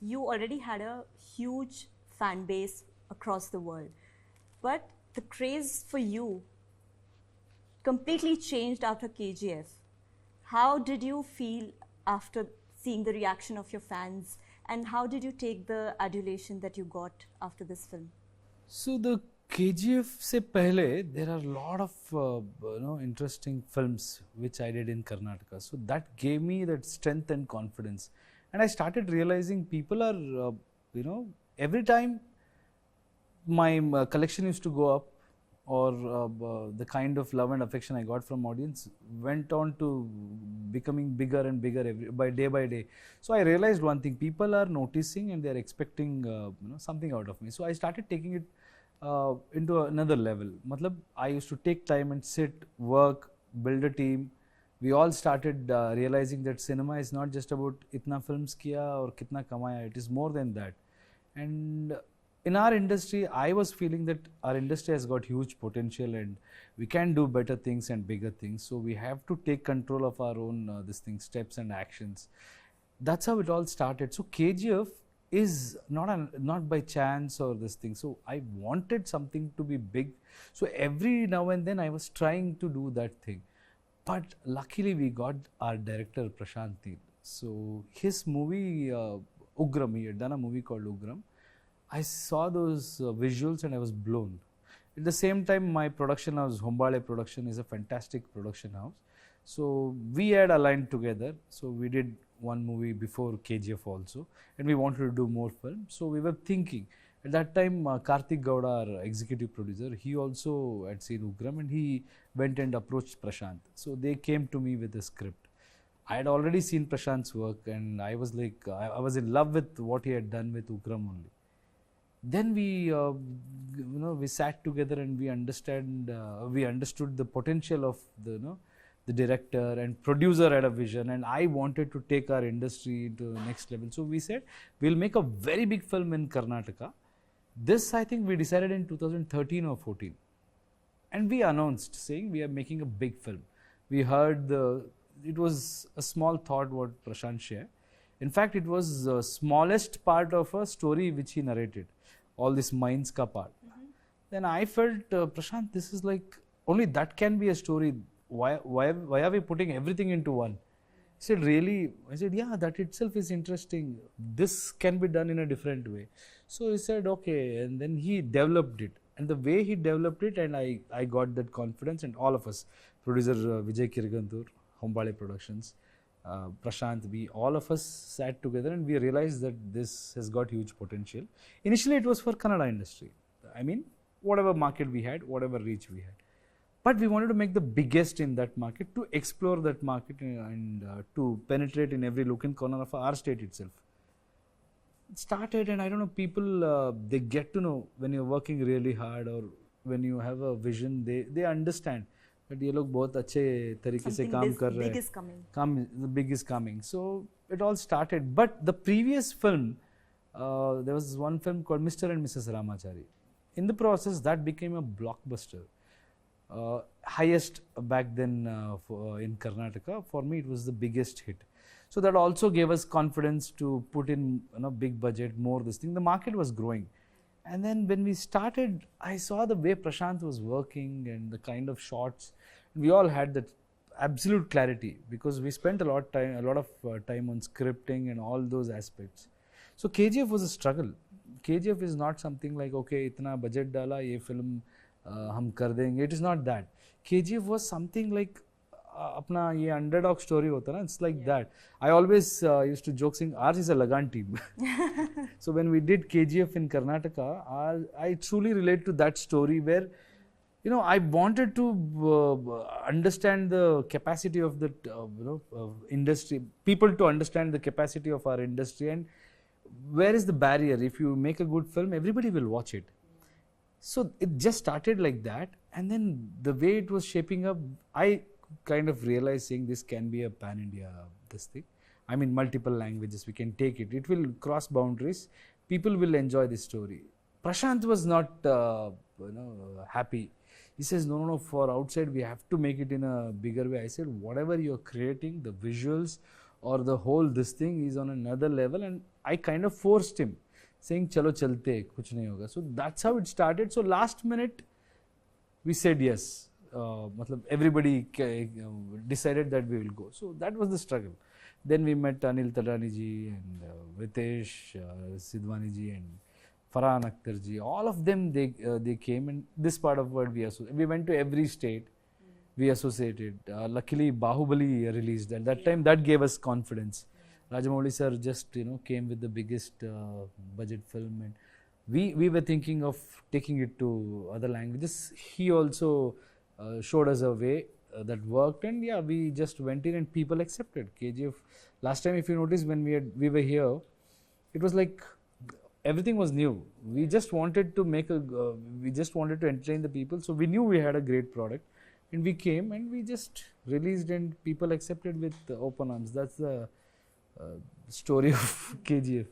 you already had a huge fan base across the world. But the craze for you completely changed after KGF. How did you feel after seeing the reaction of your fans, and how did you take the adulation that you got after this film? So the KGF se pehle, there are a lot of interesting films which I did in Karnataka. So that gave me that strength and confidence, and I started realizing people are every time my collection used to go up, or the kind of love and affection I got from audience went on to becoming bigger and bigger by day. So I realized one thing: people are noticing and they are expecting something out of me. So I started taking it into another level. Matlab, I used to take time and sit, work, build a team. We all started realizing that cinema is not just about itna films kiya or kitna kamaya. It is more than that. And in our industry, I was feeling that our industry has got huge potential and we can do better things and bigger things. So we have to take control of our own steps and actions. That's how it all started. So KGF is not by chance or this thing. So I wanted something to be big. So every now and then I was trying to do that thing. But luckily we got our director Prashanth Neel. So his movie Ugram, he had done a movie called Ugram. I saw those visuals and I was blown. At the same time, my production house, Hombale Production, is a fantastic production house. So we had aligned together. So we did one movie before KGF also, and we wanted to do more films. So we were thinking. At that time, Karthik Gowda, our executive producer, he also had seen Ugram and he went and approached Prashanth. So they came to me with a script. I had already seen Prashanth's work and I was like, I was in love with what he had done with Ugram only. Then we sat together and we understood the potential of the director and producer had a vision, and I wanted to take our industry to the next level. So we said we'll make a very big film in Karnataka. This I think we decided in 2013 or 14, and we announced saying we are making a big film. We heard it was a small thought what Prashant shared. In fact, it was the smallest part of a story which he narrated, all this mines ka part. Then I felt, Prashant, this is like, only that can be a story. Why are we putting everything into one? He said, really? I said, yeah, that itself is interesting. This can be done in a different way. So he said, okay. And then he developed it. And the way he developed it, and I got that confidence, and all of us, producer Vijay Kirigantur, Hombale Productions, Prashant, all of us sat together and we realized that this has got huge potential. Initially, it was for Kannada industry. I mean, whatever market we had, whatever reach we had. But we wanted to make the biggest in that market, to explore that market and to penetrate in every nook and corner of our state itself. It started, and I don't know, people, they get to know when you're working really hard or when you have a vision, they understand. But ये लोग बहुत अच्छे तरीके से काम कर रहे हैं. The big is coming. So it all started. But the previous film, there was one film called Mr. and Mrs. Ramachari. In the process, that became a blockbuster. Highest back then in Karnataka. For me, it was the biggest hit. So that also gave us confidence to put in big budget, more this thing. The market was growing. And then when we started, I saw the way Prashanth was working and the kind of shots. We all had that absolute clarity because we spent a lot of time on scripting and all those aspects. So KGF was a struggle. KGF is not something like, okay, itna budget dala, ye film hum kar denge. It is not that. KGF was something like अपना ये underdog story होता ना, it's like that. I always used to joke saying ours is a Lagaan team. So when we did KGF in Karnataka, I truly relate to that story where I wanted to understand the capacity of the industry, people to understand the capacity of our industry and where is the barrier. If you make a good film, everybody will watch it. So it just started like that, and then the way it was shaping up, I kind of realized saying this can be a pan-India this thing. I mean, multiple languages, we can take it. It will cross boundaries. People will enjoy this story. Prashanth was not happy. He says, no, for outside we have to make it in a bigger way. I said, whatever you're creating, the visuals, or the whole this thing is on another level, and I kind of forced him, saying chalo chalte, kuch nahi hoga. So that's how it started. So last minute we said yes. Matlab everybody decided that we will go. So that was the struggle. Then we met Anil Tadani ji and Ritesh, Sidhwani ji and Farhan, Akhtar ji. All of them, they came, and this part of world we went to every state. We associated. Luckily, Bahubali released at that time. That gave us confidence. Rajamouli sir just came with the biggest budget film, and we were thinking of taking it to other languages. He also showed us a way that worked, and yeah, we just went in and people accepted KGF. Last time, if you notice, when we were here, it was like everything was new. We just wanted to we just wanted to entertain the people. So we knew we had a great product, and we came and we just released, and people accepted with open arms. That's the story of KGF.